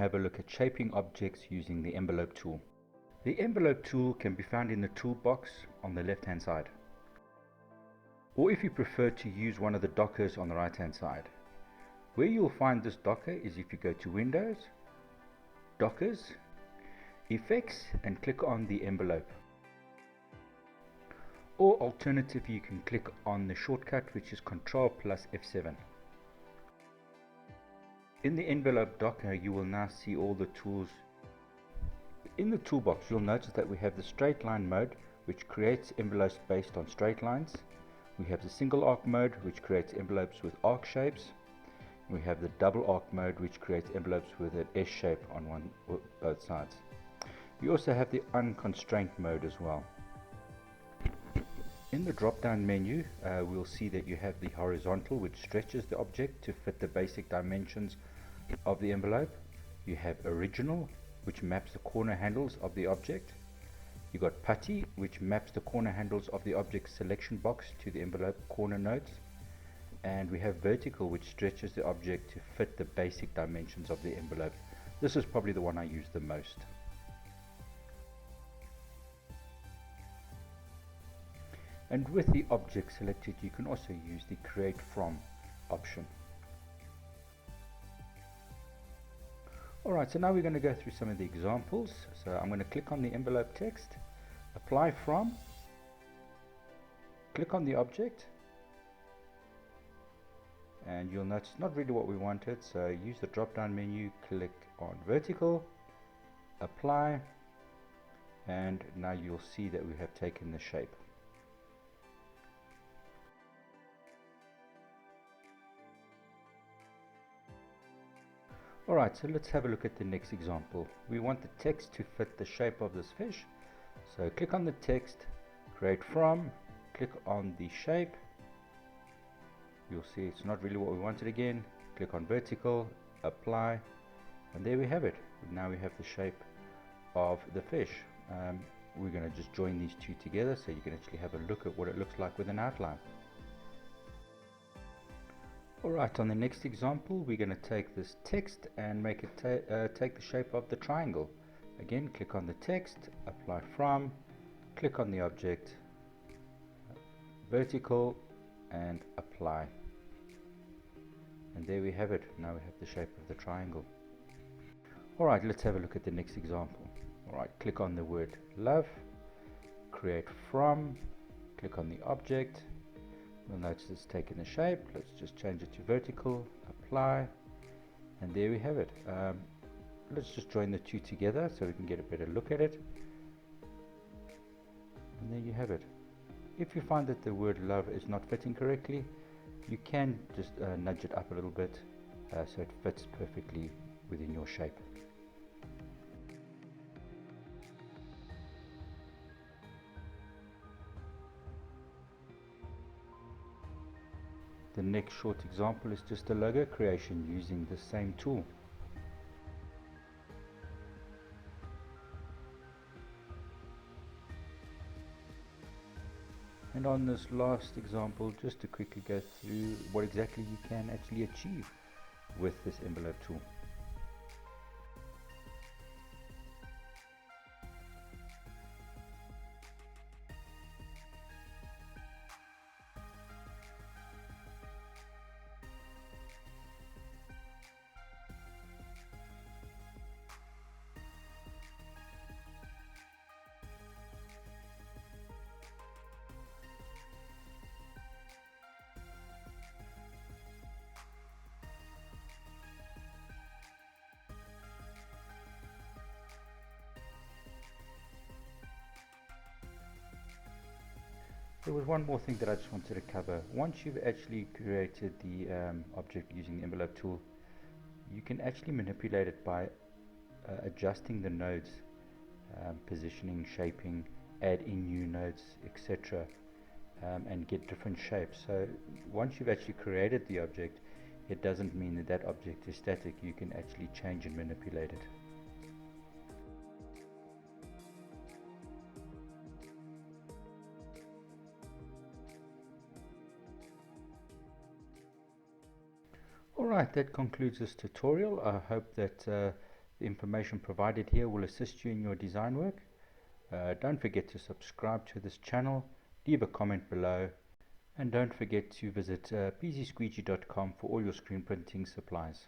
have a look at shaping objects using the envelope tool. The envelope tool can be found in the toolbox on the left hand side, or if you prefer to use one of the dockers on the right hand side. Where you'll find this docker is if you go to Windows, Dockers, Effects, and click on the envelope. Or alternatively, you can click on the shortcut, which is Ctrl plus F7. In the envelope docker, you will now see all the tools. In the toolbox, you'll notice that we have the straight line mode, which creates envelopes based on straight lines. We have the single arc mode, which creates envelopes with arc shapes. We have the double arc mode, which creates envelopes with an S shape on one or both sides. We also have the unconstrained mode as well. In the drop down menu, we'll see that you have the horizontal, which stretches the object to fit the basic dimensions of the envelope. You have original, which maps the corner handles of the object. You got putty, which maps the corner handles of the object selection box to the envelope corner nodes. And we have vertical, which stretches the object to fit the basic dimensions of the envelope. This is probably the one I use the most. And with the object selected, you can also use the create from option. Alright, so now we're going to go through some of the examples. So I'm going to click on the envelope text, apply from, click on the object, and you'll notice not really what we wanted, so use the drop down menu, click on vertical, apply, and now you'll see that we have taken the shape. Alright, so let's have a look at the next example. We want the text to fit the shape of this fish. So click on the text, create from, click on the shape. You'll see it's not really what we wanted again. Click on vertical, apply, and there we have it. Now we have the shape of the fish. We're going to just join these two together so you can actually have a look at what it looks like with an outline. Alright, on the next example, we're going to take this text and make it take the shape of the triangle. Again, click on the text, apply from, click on the object, vertical, and apply. And there we have it. Now we have the shape of the triangle. Alright, let's have a look at the next example. Alright, click on the word love, create from, click on the object. You'll notice it's taken the shape. Let's just change it to vertical, apply, and there we have it. Let's just join the two together so we can get a better look at it. And there you have it. If you find that the word love is not fitting correctly, you can just nudge it up a little bit so it fits perfectly within your shape. The next short example is just a logo creation using the same tool. And on this last example, just to quickly go through what exactly you can actually achieve with this envelope tool. There was one more thing that I just wanted to cover. Once you've actually created the object using the envelope tool, you can actually manipulate it by adjusting the nodes, positioning, shaping, add in new nodes, etc., and get different shapes. So once you've actually created the object, it doesn't mean that that object is static. You can actually change and manipulate it. Alright, that concludes this tutorial. I hope that The information provided here will assist you in your design work. Don't forget to subscribe to this channel, leave a comment below, and don't forget to visit pzsqueegee.com for all your screen printing supplies.